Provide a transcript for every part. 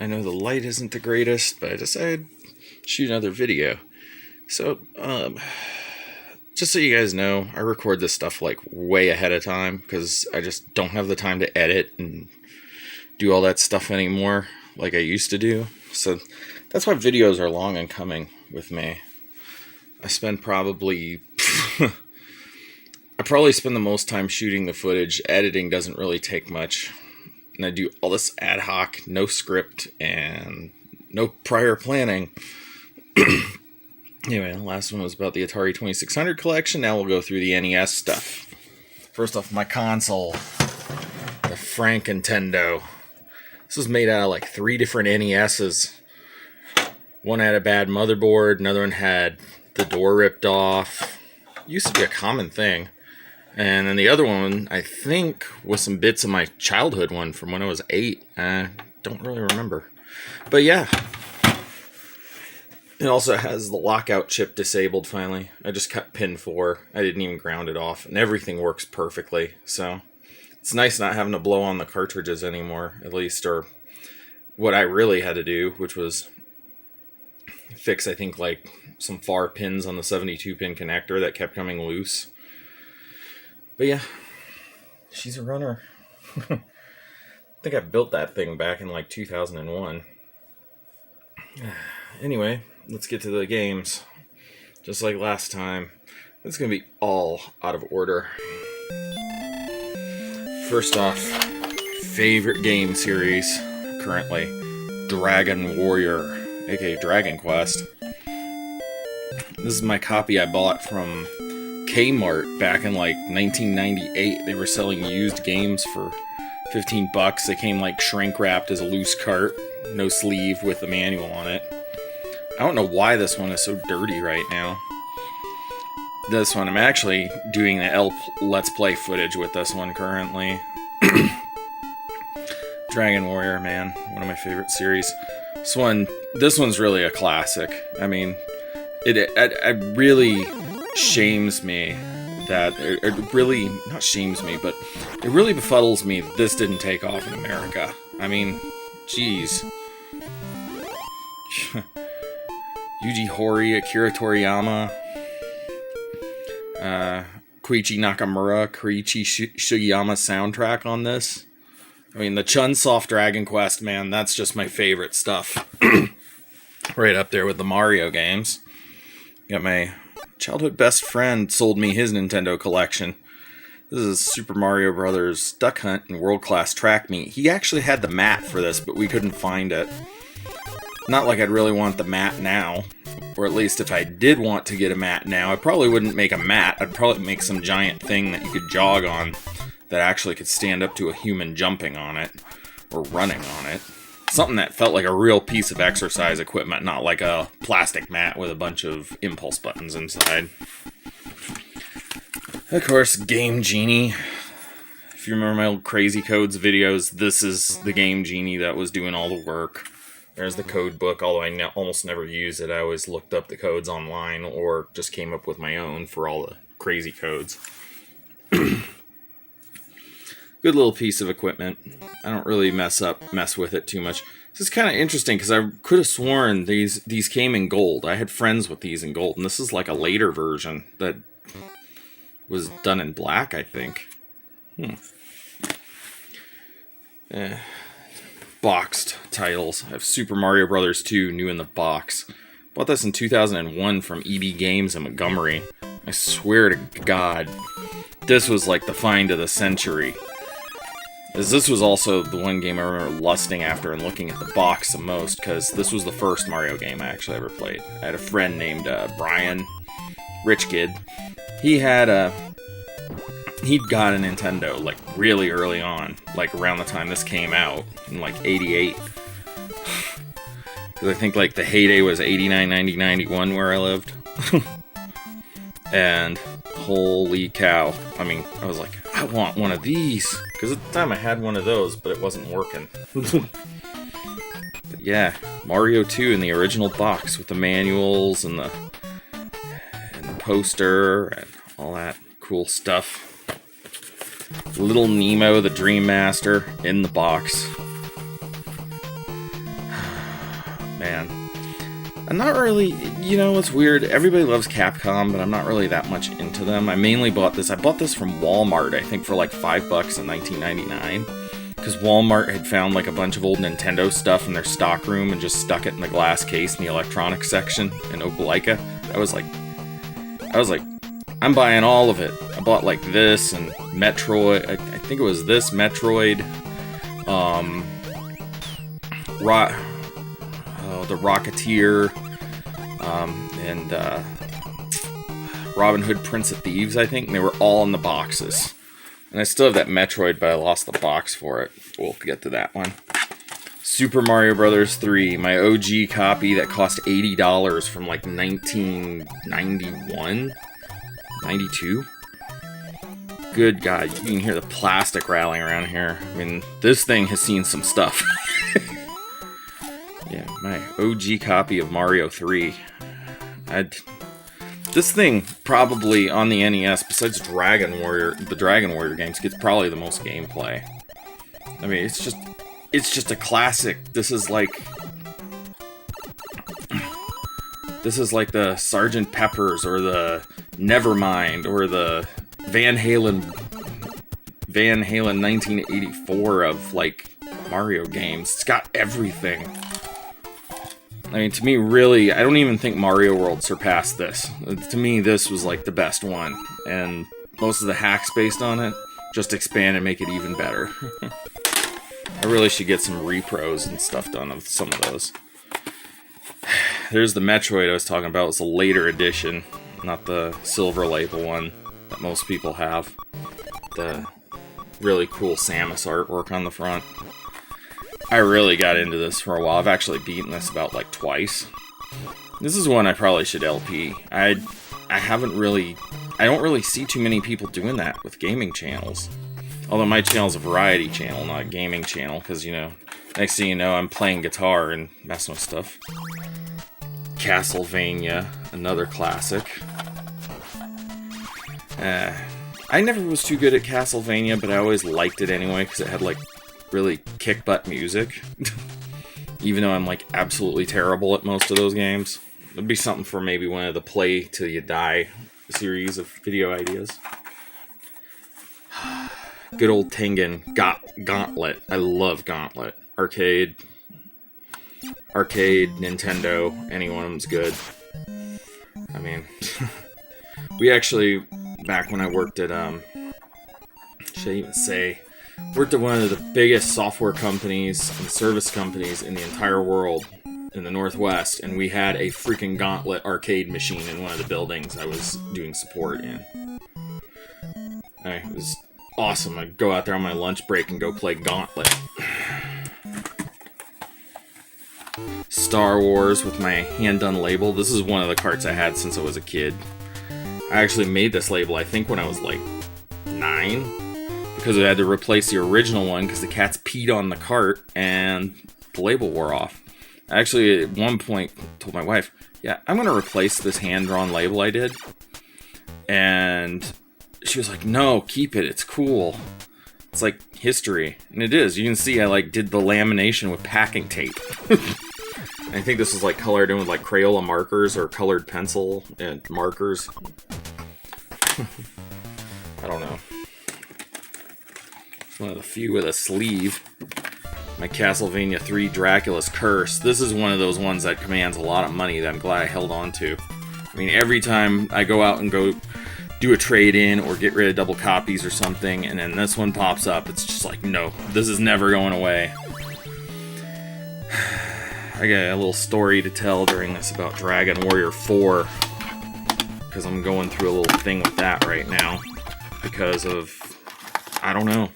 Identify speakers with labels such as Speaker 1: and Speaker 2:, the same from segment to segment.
Speaker 1: I know the light isn't the greatest, but I decided to shoot another video. So, just so you guys know, I record this stuff like way ahead of time because I just don't have the time to edit and do all that stuff anymore like I used to do. So that's why videos are long and coming with me. I probably spend the most time shooting the footage. Editing doesn't really take much. And I do all this ad hoc, no script, and no prior planning. Anyway, the last one was about the Atari 2600 collection. Now we'll go through the NES stuff. First off, my console, the Frank Nintendo. This was made out of like 3 different NESs. One had a bad motherboard, another one had the door ripped off. Used to be a common thing. And then the other one, I think, was some bits of my childhood one from when I was 8. I don't really remember. But yeah. It also has the lockout chip disabled finally. I just cut pin 4. I didn't even ground it off. And everything works perfectly. So it's nice not having to blow on the cartridges anymore, at least. Or what I really had to do, which was fix, I think, like some far pins on the 72-pin connector that kept coming loose. But yeah, she's a runner. I think I built that thing back in like 2001. Anyway, let's get to the games. Just like last time, it's going to be all out of order. First off, favorite game series currently, Dragon Warrior, aka Dragon Quest. This is my copy I bought from Kmart back in like 1998. They were selling used games for $15. They came like shrink wrapped as a loose cart, no sleeve with the manual on it. I don't know why this one is so dirty right now. This one, I'm actually doing the Let's Play footage with this one currently. Dragon Warrior, man, one of my favorite series. This one's really a classic. I mean, it really shames me that it really, not shames me, but it really befuddles me that this didn't take off in America. I mean, jeez. Yuji Horii, Akira Toriyama, Koichi Nakamura, Koichi Sugiyama soundtrack on this. I mean, the Chunsoft Dragon Quest, man, that's just my favorite stuff. Right up there with the Mario games. Got my childhood best friend sold me his Nintendo collection. This is Super Mario Brothers Duck Hunt and World Class Track Meet. He actually had the mat for this, but we couldn't find it. Not like I'd really want the mat now. Or at least if I did want to get a mat now, I probably wouldn't make a mat. I'd probably make some giant thing that you could jog on that actually could stand up to a human jumping on it or running on it. Something that felt like a real piece of exercise equipment, not like a plastic mat with a bunch of impulse buttons inside. Of course, Game Genie. If you remember my old Crazy Codes videos, this is the Game Genie that was doing all the work. There's the code book, although I almost never use it. I always looked up the codes online or just came up with my own for all the crazy codes. Good little piece of equipment. I don't really mess with it too much. This is kind of interesting because I could have sworn these came in gold. I had friends with these in gold, and this is like a later version that was done in black, I think. Boxed titles. I have Super Mario Bros. 2 new in the box. Bought this in 2001 from EB Games in Montgomery. I swear to God, this was like the find of the century. As this was also the one game I remember lusting after and looking at the box the most, because this was the first Mario game I actually ever played. I had a friend named Brian, rich kid. He'd got a Nintendo, like, really early on, like, around the time this came out, in, like, 88. Because I think, like, the heyday was 89, 90, 91 where I lived. And, holy cow, I mean, I was like, I want one of these. Because at the time I had one of those, but it wasn't working. But yeah, Mario 2 in the original box with the manuals and the poster and all that cool stuff. Little Nemo, the Dream Master, in the box. I'm not really, you know, it's weird. Everybody loves Capcom, but I'm not really that much into them. I mainly bought this. I bought this from Walmart, I think, for like $5 in 1999. Because Walmart had found like a bunch of old Nintendo stuff in their stock room and just stuck it in the glass case in the electronics section in Opelika. I was like, I'm buying all of it. I bought like this and Metroid. I think it was this Metroid. The Rocketeer, and Robin Hood, Prince of Thieves, I think. And they were all in the boxes. And I still have that Metroid, but I lost the box for it. We'll get to that one. Super Mario Bros. 3, my OG copy that cost $80 from like 1991? 92? Good God, you can hear the plastic rattling around here. I mean, this thing has seen some stuff. Yeah, my OG copy of Mario 3. This thing, probably on the NES, besides the Dragon Warrior games, gets probably the most gameplay. I mean, it's just a classic. This is like the Sgt. Pepper's or the Nevermind or the Van Halen 1984 of like Mario games. It's got everything. I mean, to me, really, I don't even think Mario World surpassed this. To me, this was like the best one, and most of the hacks based on it just expand and make it even better. I really should get some repros and stuff done of some of those. There's the Metroid I was talking about. It's a later edition, not the silver label one that most people have. The really cool Samus artwork on the front. I really got into this for a while. I've actually beaten this about like twice. This is one I probably should LP. I don't really see too many people doing that with gaming channels. Although my channel's a variety channel, not a gaming channel, because, you know, next thing you know, I'm playing guitar and messing with stuff. Castlevania, another classic. I never was too good at Castlevania, but I always liked it anyway, because it had, like, really kick-butt music. Even though I'm, like, absolutely terrible at most of those games. It'd be something for maybe one of the Play Till You Die series of video ideas. Good old Tengen Gauntlet. I love Gauntlet. Arcade, Nintendo, any one of them's good. I mean, we actually, back when I worked at, worked at one of the biggest software companies and service companies in the entire world in the Northwest, and we had a freaking Gauntlet arcade machine in one of the buildings I was doing support in. It was awesome. I'd go out there on my lunch break and go play Gauntlet. Star Wars with my hand-done label. This is one of the carts I had since I was a kid. I actually made this label, I think, when I was like 9, because I had to replace the original one because the cats peed on the cart and the label wore off. I actually, at one point, told my wife, yeah, I'm going to replace this hand-drawn label I did. And she was like, no, keep it, it's cool. It's like history. And it is. You can see I like did the lamination with packing tape. I think this was like colored in with like Crayola markers or colored pencil and markers. I don't know. It's one of the few with a sleeve. My Castlevania 3 Dracula's Curse. This is one of those ones that commands a lot of money that I'm glad I held on to. I mean, every time I go out and go do a trade-in or get rid of double copies or something, and then this one pops up, it's just like, no, this is never going away. I got a little story to tell during this about Dragon Warrior 4, because I'm going through a little thing with that right now, because of, I don't know.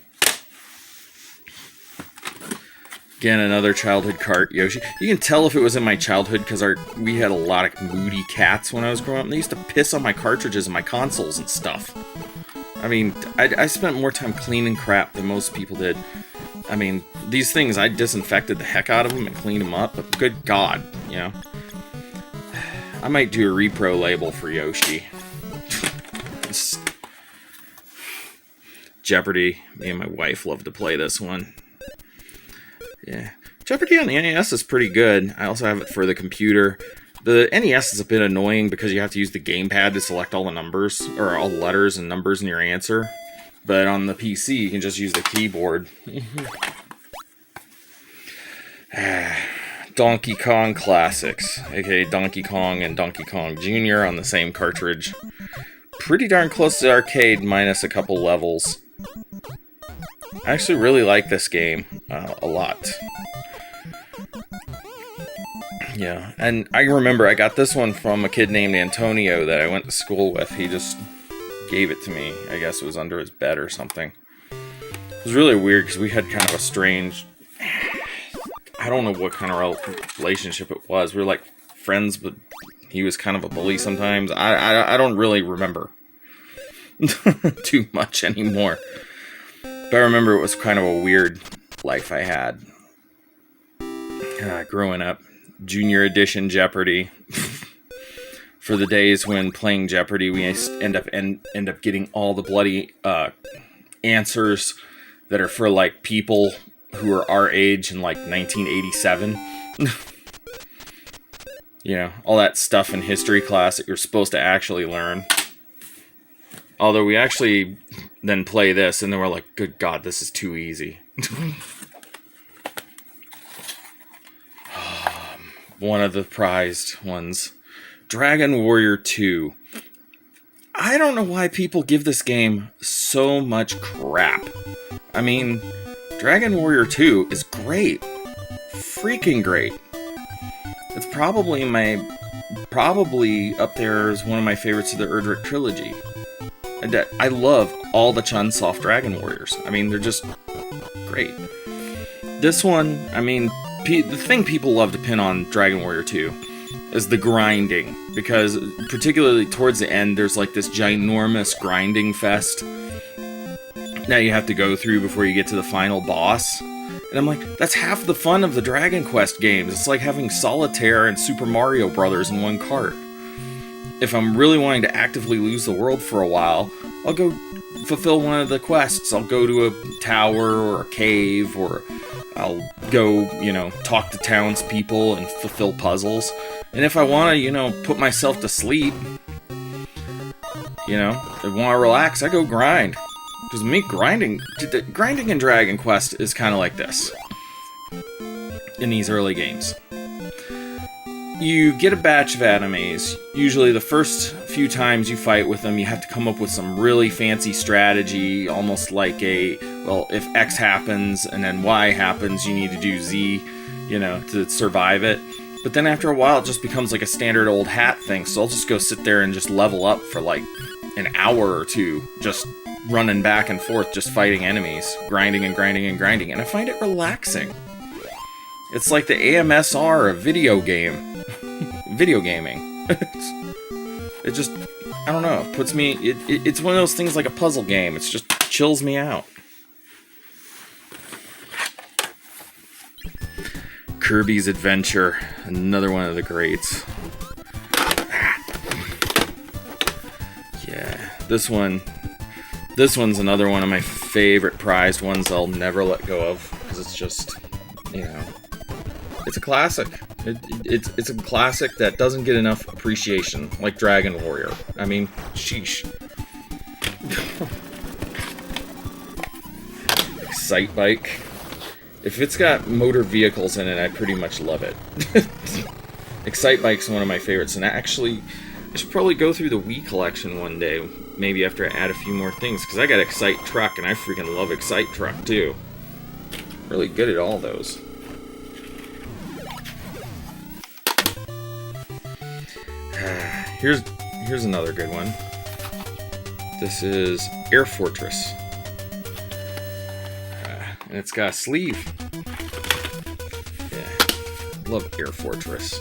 Speaker 1: Again, another childhood cart, Yoshi. You can tell if it was in my childhood because we had a lot of moody cats when I was growing up. And they used to piss on my cartridges and my consoles and stuff. I mean, I spent more time cleaning crap than most people did. I mean, these things, I disinfected the heck out of them and cleaned them up, but good God, you know. I might do a repro label for Yoshi. Jeopardy. Me and my wife love to play this one. Yeah. Jeopardy on the NES is pretty good. I also have it for the computer. The NES is a bit annoying because you have to use the gamepad to select all the numbers, or all the letters and numbers in your answer. But on the PC, you can just use the keyboard. Donkey Kong Classics, aka Donkey Kong and Donkey Kong Jr. on the same cartridge. Pretty darn close to arcade, minus a couple levels. I actually really like this game a lot. Yeah, and I remember I got this one from a kid named Antonio that I went to school with. He just gave it to me. I guess it was under his bed or something. It was really weird because we had kind of a strange... I don't know what kind of relationship it was. We were like friends, but he was kind of a bully sometimes. I don't really remember too much anymore. But I remember it was kind of a weird life I had growing up. Junior Edition Jeopardy. For the days when playing Jeopardy, we end up getting all the bloody answers that are for like people who are our age in like 1987. You know, all that stuff in history class that you're supposed to actually learn. Although we actually then play this and then we're like, good God, this is too easy. One of the prized ones. Dragon Warrior 2. I don't know why people give this game so much crap. I mean, Dragon Warrior 2 is great. Freaking great. It's probably up there as one of my favorites of the Erdrick trilogy. And I love all the Chunsoft Dragon Warriors. I mean, they're just great. This one, I mean, the thing people love to pin on Dragon Warrior 2 is the grinding, because particularly towards the end, there's like this ginormous grinding fest that you have to go through before you get to the final boss. And I'm like, that's half the fun of the Dragon Quest games. It's like having Solitaire and Super Mario Brothers in one cart. If I'm really wanting to actively lose the world for a while, I'll go fulfill one of the quests. I'll go to a tower or a cave, or I'll go, talk to townspeople and fulfill puzzles. And if I want to, put myself to sleep, if I want to relax, I go grind. Because me, grinding in Dragon Quest is kind of like this. In these early games. You get a batch of enemies. Usually the first few times you fight with them, you have to come up with some really fancy strategy, almost like if X happens and then Y happens, you need to do Z, to survive it. But then after a while, it just becomes like a standard old hat thing, so I'll just go sit there and just level up for like an hour or two, just running back and forth, just fighting enemies, grinding and grinding and grinding, and I find it relaxing. It's like the AMSR of video gaming. It just, I don't know, puts me, it's one of those things like a puzzle game. It's just chills me out. Kirby's Adventure, another one of the greats. Yeah, this one's another one of my favorite prized ones I'll never let go of, because it's just, it's a classic. It's a classic that doesn't get enough appreciation, like Dragon Warrior. I mean, sheesh. Excite Bike. If it's got motor vehicles in it, I pretty much love it. Excite Bike's one of my favorites, and actually, I should probably go through the Wii collection one day, maybe after I add a few more things, because I got Excite Truck, and I freaking love Excite Truck, too. Really good at all those. Here's another good one. This is Air Fortress. And it's got a sleeve. Yeah, love Air Fortress.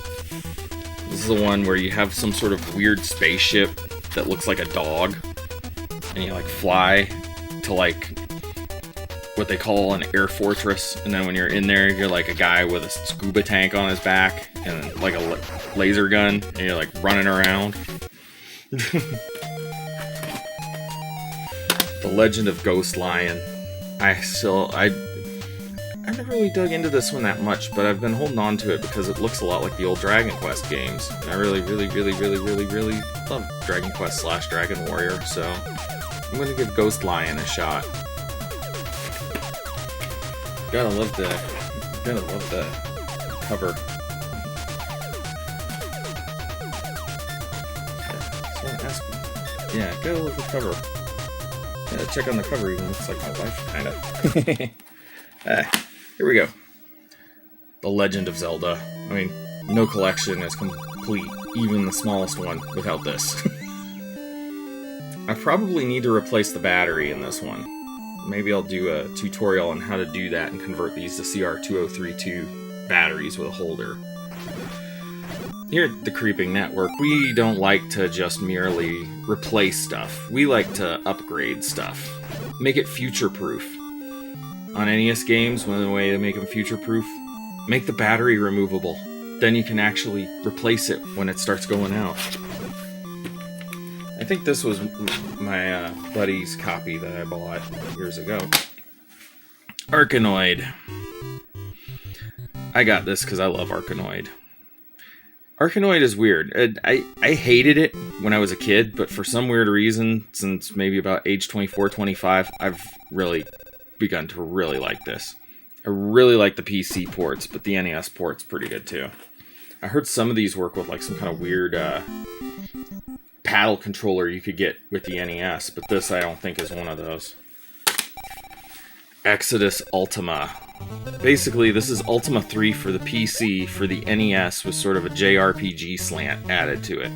Speaker 1: This is the one where you have some sort of weird spaceship that looks like a dog, and you like fly to like what they call an air fortress, and then when you're in there, you're like a guy with a scuba tank on his back and like a laser gun, and you're like running around. The Legend of Ghost Lion. I I never really dug into this one that much, but I've been holding on to it because it looks a lot like the old Dragon Quest games. And I really love Dragon Quest / Dragon Warrior, so I'm gonna give Ghost Lion a shot. Gotta love the cover. Yeah, gotta love the cover. Yeah, check on the cover, even looks like my wife, kind of. Here we go. The Legend of Zelda. I mean, no collection is complete, even the smallest one, without this. I probably need to replace the battery in this one. Maybe I'll do a tutorial on how to do that and convert these to CR2032 batteries with a holder. Here at the Creeping Network, we don't like to just merely replace stuff. We like to upgrade stuff. Make it future-proof. On NES games, one of the ways to make them future-proof, make the battery removable. Then you can actually replace it when it starts going out. I think this was my buddy's copy that I bought years ago. Arkanoid. I got this because I love Arkanoid. Arkanoid is weird. I hated it when I was a kid, but for some weird reason, since maybe about age 24, 25, I've really begun to really like this. I really like the PC ports, but the NES port's pretty good too. I heard some of these work with like some kind of weird paddle controller you could get with the NES, but this I don't think is one of those. Exodus Ultima. Basically, this is Ultima 3 for the PC for the NES with sort of a JRPG slant added to it.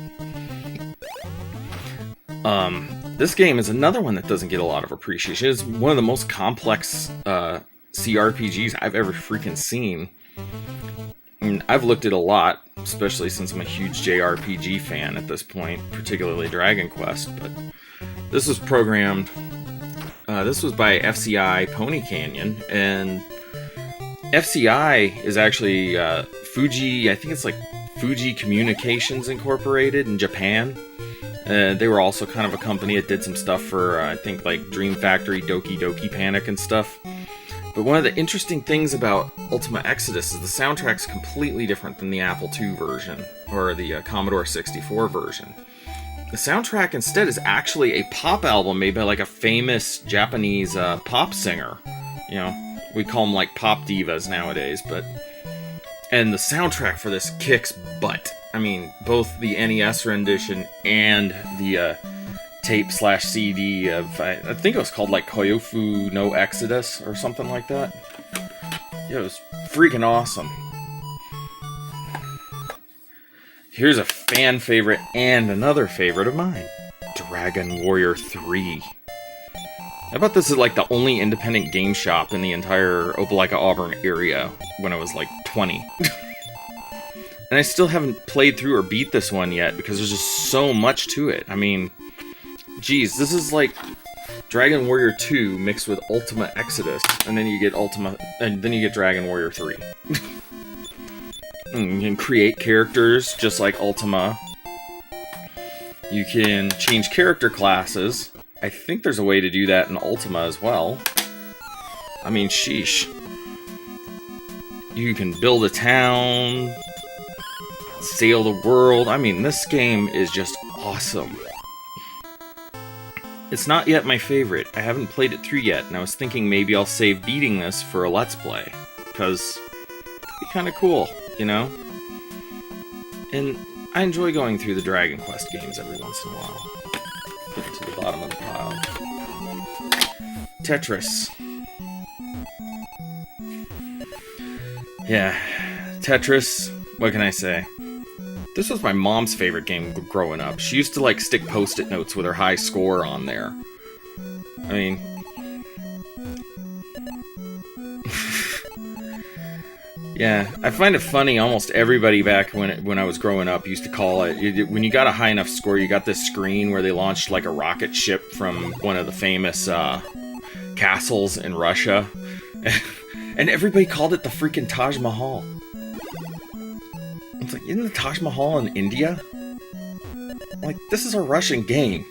Speaker 1: This game is another one that doesn't get a lot of appreciation. It's one of the most complex CRPGs I've ever freaking seen. I mean, I've looked at a lot, especially since I'm a huge JRPG fan at this point, particularly Dragon Quest, but this was programmed... this was by FCI Pony Canyon, and FCI is actually Fuji, I think it's like Fuji Communications Incorporated in Japan. They were also kind of a company that did some stuff for, I think, like Dream Factory, Doki Doki Panic and stuff. But one of the interesting things about Ultima Exodus is the soundtrack's completely different than the Apple II version, or the Commodore 64 version. The soundtrack instead is actually a pop album made by like a famous Japanese pop singer. You know, we call them like pop divas nowadays, but... And the soundtrack for this kicks butt. I mean, both the NES rendition and the tape/CD of, I think it was called like Koyofu no Exodus or something like that. Yeah, it was freaking awesome. Here's a fan favorite and another favorite of mine. Dragon Warrior 3. I bought this at like the only independent game shop in the entire Opelika Auburn area when I was like 20. And I still haven't played through or beat this one yet because there's just so much to it. I mean, geez, this is like Dragon Warrior 2 mixed with Ultima Exodus, and then you get Dragon Warrior 3. You can create characters just like Ultima. You can change character classes. I think there's a way to do that in Ultima as well. I mean, sheesh. You can build a town, sail the world. I mean, this game is just awesome. It's not yet my favorite. I haven't played it through yet, and I was thinking maybe I'll save beating this for a Let's Play, because it'd be kind of cool, you know? And I enjoy going through the Dragon Quest games every once in a while. Put it to the bottom of the pile. Tetris. Yeah, Tetris, what can I say? This was my mom's favorite game growing up. She used to like stick post-it notes with her high score on there. I mean... yeah, I find it funny, almost everybody back when I was growing up used to call it, when you got a high enough score, you got this screen where they launched like a rocket ship from one of the famous castles in Russia. And everybody called it the freaking Taj Mahal. It's like, isn't the Taj Mahal in India? I'm like, this is a Russian game.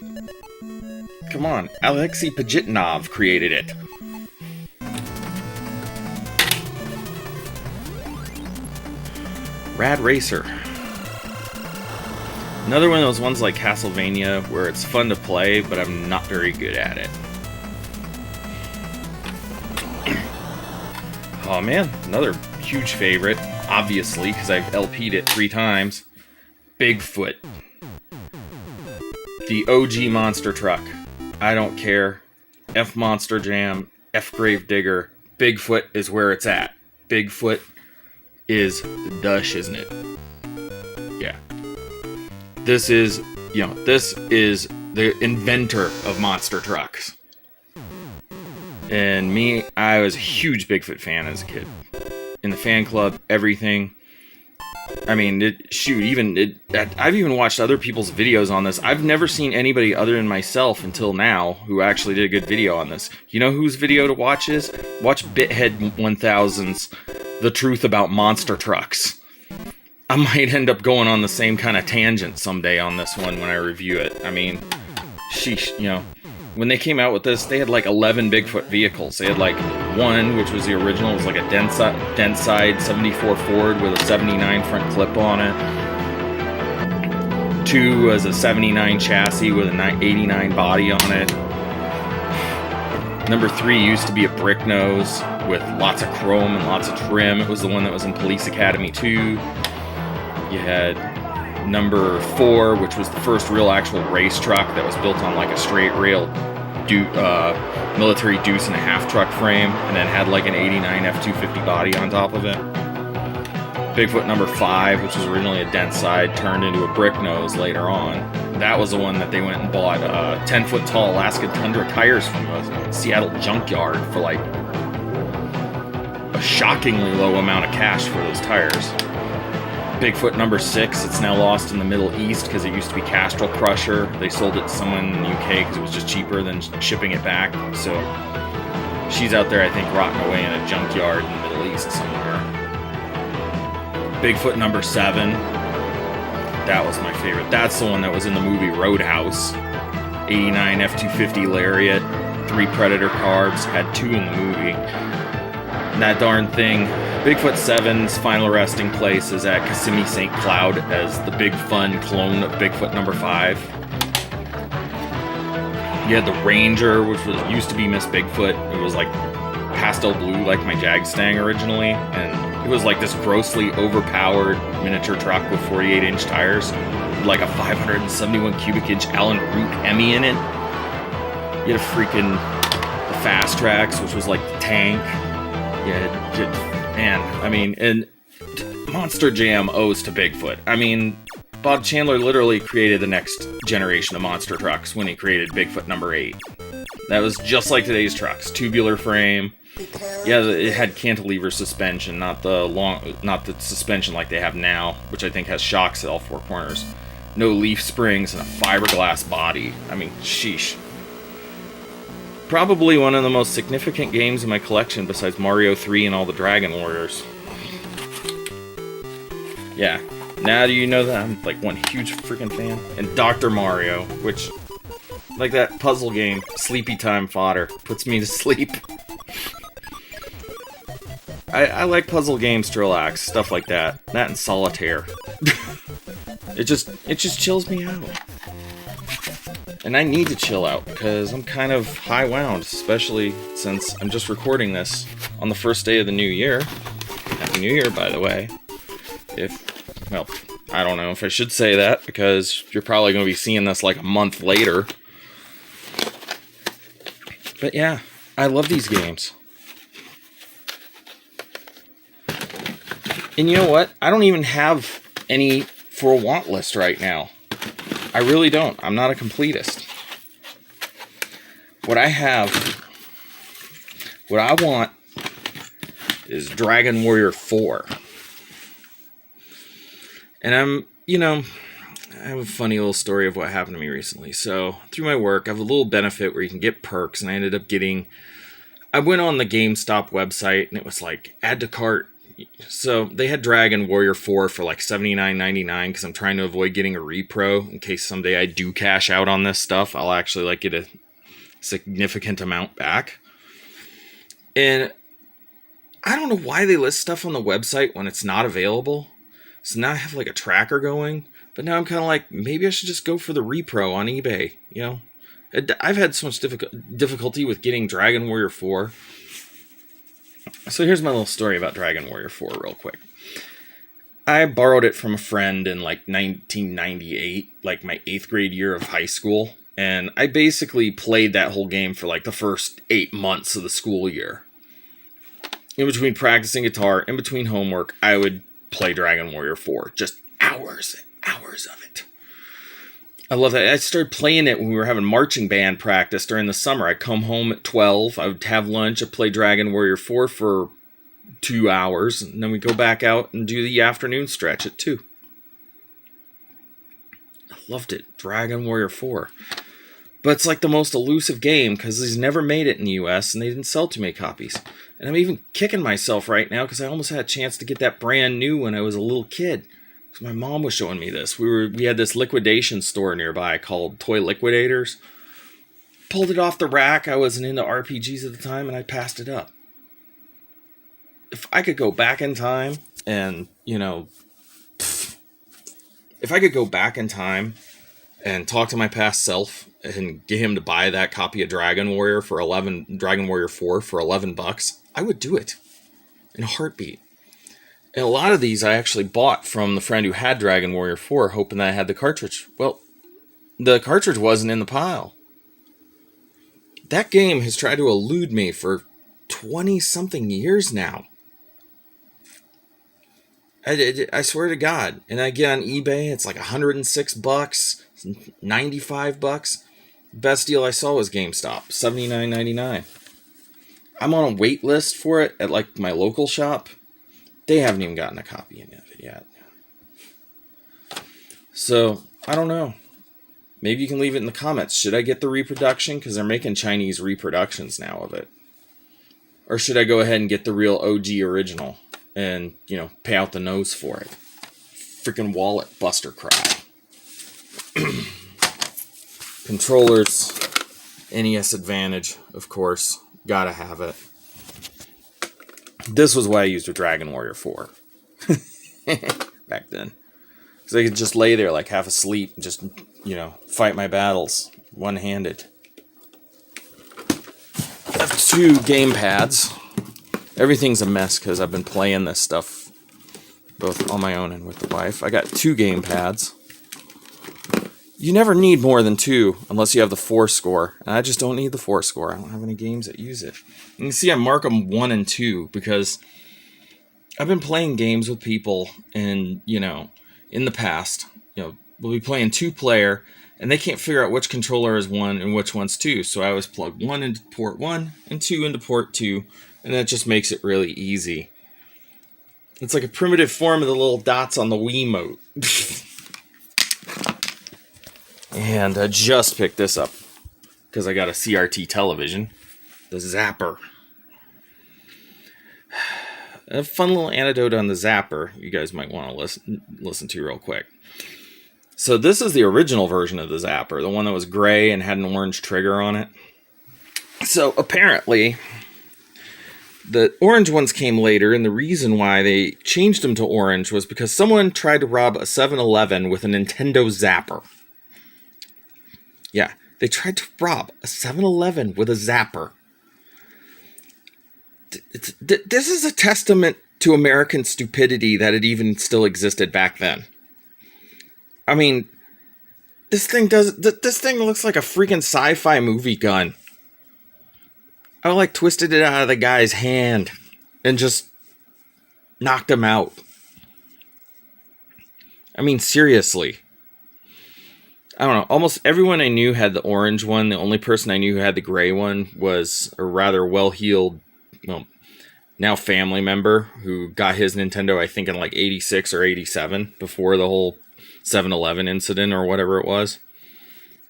Speaker 1: Come on, Alexei Pajitnov created it. Rad Racer. Another one of those ones like Castlevania where it's fun to play, but I'm not very good at it. Oh man, another huge favorite, obviously, because I've LP'd it 3 times. Bigfoot. The OG monster truck. I don't care. F Monster Jam, F Gravedigger. Bigfoot is where it's at. Bigfoot is the shiznit. Yeah. This is the inventor of monster trucks. And me, I was a huge Bigfoot fan as a kid. In the fan club, everything. I mean, I've even watched other people's videos on this. I've never seen anybody other than myself until now who actually did a good video on this. You know whose video to watch is? Watch Bithead 1000's The Truth About Monster Trucks. I might end up going on the same kind of tangent someday on this one when I review it. I mean, sheesh, when they came out with this, they had like 11 Bigfoot vehicles. They had like one, which was the original, it was like a dent side 74 Ford with a 79 front clip on it. 2 was a 79 chassis with a 89 body on it. Number 3 used to be a brick nose with lots of chrome and lots of trim. It was the one that was in Police Academy 2. You had number 4, which was the first real actual race truck that was built on like a straight rail military deuce and a half truck frame, and then had like an 89 F-250 body on top of it. Bigfoot number 5, which was originally a dent side, turned into a brick nose later on. That was the one that they went and bought 10-foot tall Alaska Tundra tires from a Seattle junkyard for like a shockingly low amount of cash for those tires. Bigfoot number 6, it's now lost in the Middle East because it used to be Castrol Crusher. They sold it to someone in the UK because it was just cheaper than shipping it back. So she's out there, I think, rotting away in a junkyard in the Middle East somewhere. Bigfoot number 7, that was my favorite. That's the one that was in the movie Roadhouse. 89 F-250 Lariat, 3 Predator carbs, had 2 in the movie. And that darn thing, Bigfoot 7's final resting place is at Kissimmee St. Cloud as the big fun clone of Bigfoot number 5. You had the Ranger, which used to be Miss Bigfoot. It was like pastel blue like my Jagstang originally, and it was like this grossly overpowered miniature truck with 48-inch tires, like a 571 cubic inch Alan Rook Emmy in it. You had a freaking the Fast Tracks, which was like the tank. And Monster Jam owes to Bigfoot. I mean, Bob Chandler literally created the next generation of monster trucks when he created Bigfoot number 8. That was just like today's trucks. Tubular frame. Yeah, it had cantilever suspension, not the suspension like they have now, which I think has shocks at all 4 corners. No leaf springs and a fiberglass body. I mean, sheesh. Probably one of the most significant games in my collection besides Mario 3 and all the Dragon Warriors. Yeah, now do you know that I'm like one huge freaking fan? And Dr. Mario, which, like that puzzle game, sleepy time fodder, puts me to sleep. I like puzzle games to relax, stuff like that. That and Solitaire. It just chills me out. And I need to chill out because I'm kind of high wound, especially since I'm just recording this on the first day of the new year. Happy New Year, by the way. I don't know if I should say that because you're probably going to be seeing this like a month later. But yeah, I love these games. And you know what? I don't even have any for a want list right now. I really don't. I'm not a completist. What I want is Dragon Warrior 4. And I have a funny little story of what happened to me recently. So, through my work, I have a little benefit where you can get perks, and I went on the GameStop website, and it was like, add to cart. So they had Dragon Warrior 4 for like $79.99 because I'm trying to avoid getting a repro in case someday I do cash out on this stuff. I'll actually like get a significant amount back. And I don't know why they list stuff on the website when it's not available. So now I have like a tracker going, but now I'm kind of like, maybe I should just go for the repro on eBay. You know, I've had so much difficulty with getting Dragon Warrior 4. So here's my little story about Dragon Warrior 4 real quick. I borrowed it from a friend in like 1998, like my 8th grade year of high school. And I basically played that whole game for like the first 8 months of the school year. In between practicing guitar, in between homework, I would play Dragon Warrior 4. Just hours and hours of it. I love that. I started playing it when we were having marching band practice during the summer. I'd come home at 12. I would have lunch. I'd play Dragon Warrior 4 for 2 hours. And then we'd go back out and do the afternoon stretch at 2. I loved it. Dragon Warrior 4. But it's like the most elusive game because he's never made it in the US and they didn't sell too many copies. And I'm even kicking myself right now because I almost had a chance to get that brand new when I was a little kid. Because my mom was showing me this. We had this liquidation store nearby called Toy Liquidators. Pulled it off the rack. I wasn't into RPGs at the time and I passed it up. If I could go back in time and, if I could go back in time and talk to my past self and get him to buy that copy of Dragon Warrior 4 for $11, I would do it in a heartbeat. And a lot of these I actually bought from the friend who had Dragon Warrior 4, hoping that I had the cartridge. Well, the cartridge wasn't in the pile. That game has tried to elude me for 20-something years now. I swear to God. And I get on eBay, it's like $106, $95. Best deal I saw was GameStop, $79.99. I'm on a wait list for it at like my local shop. They haven't even gotten a copy of it yet. So, I don't know. Maybe you can leave it in the comments. Should I get the reproduction? Because they're making Chinese reproductions now of it. Or should I go ahead and get the real OG original and, pay out the nose for it? Freaking wallet buster cry. Controllers, NES Advantage, of course. Gotta have it. This was what I used with Dragon Warrior 4. Back then. Because I could just lay there like half asleep and just, fight my battles one-handed. I have 2 game pads. Everything's a mess because I've been playing this stuff both on my own and with the wife. I got 2 game pads. You never need more than 2 unless you have the 4 score. And I just don't need the 4 score. I don't have any games that use it. You can see I mark them 1 and 2 because I've been playing games with people and, in the past, we'll be playing 2-player and they can't figure out which controller is 1 and which one's 2. So I always plug 1 into port 1 and 2 into port 2. And that just makes it really easy. It's like a primitive form of the little dots on the Wiimote. And I just picked this up because I got a CRT television, the Zapper. A fun little anecdote on the Zapper you guys might want to listen to real quick. So this is the original version of the Zapper, the one that was gray and had an orange trigger on it. So apparently, the orange ones came later, and the reason why they changed them to orange was because someone tried to rob a 7-Eleven with a Nintendo Zapper. Yeah, they tried to rob a 7-Eleven with a Zapper. This is a testament to American stupidity that it even still existed back then. I mean, this thing looks like a freaking sci-fi movie gun. I twisted it out of the guy's hand and just knocked him out. I mean, seriously. I don't know. Almost everyone I knew had the orange one. The only person I knew who had the gray one was a rather well-heeled, now family member who got his Nintendo, I think, in 86 or 87 before the whole 7-Eleven incident or whatever it was.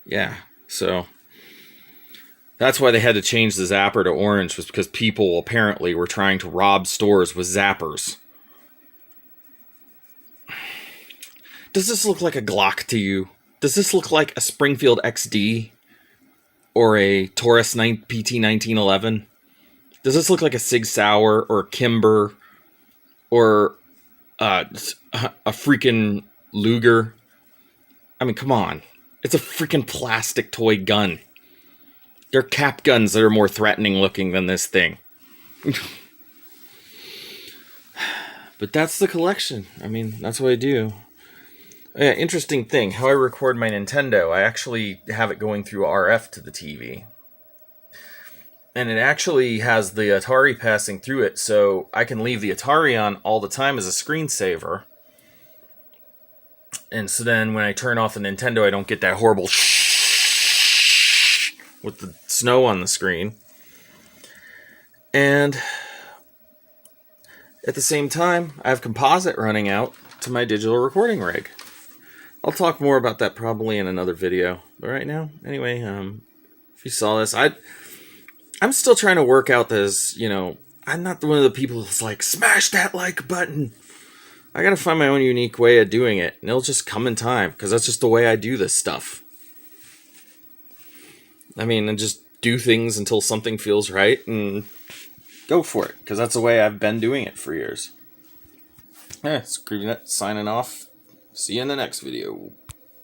Speaker 1: Yeah, so that's why they had to change the Zapper to orange, was because people apparently were trying to rob stores with Zappers. Does this look like a Glock to you? Does this look like a Springfield XD? Or a Taurus PT 1911? Does this look like a Sig Sauer or a Kimber? Or a freaking Luger. I mean, come on. It's a freaking plastic toy gun. There are cap guns that are more threatening looking than this thing. But that's the collection. I mean, that's what I do. Yeah, interesting thing. How I record my Nintendo, I actually have it going through RF to the TV. And it actually has the Atari passing through it, so I can leave the Atari on all the time as a screensaver. And so then when I turn off the Nintendo, I don't get that horrible shh with the snow on the screen. And at the same time, I have composite running out to my digital recording rig. I'll talk more about that probably in another video. But right now, anyway, if you saw this, I'm still trying to work out this, I'm not one of the people that's like, smash that like button. I gotta find my own unique way of doing it, and it'll just come in time, because that's just the way I do this stuff. I mean, and just do things until something feels right, and go for it, because that's the way I've been doing it for years. It's Creepingnet signing off. See you in the next video.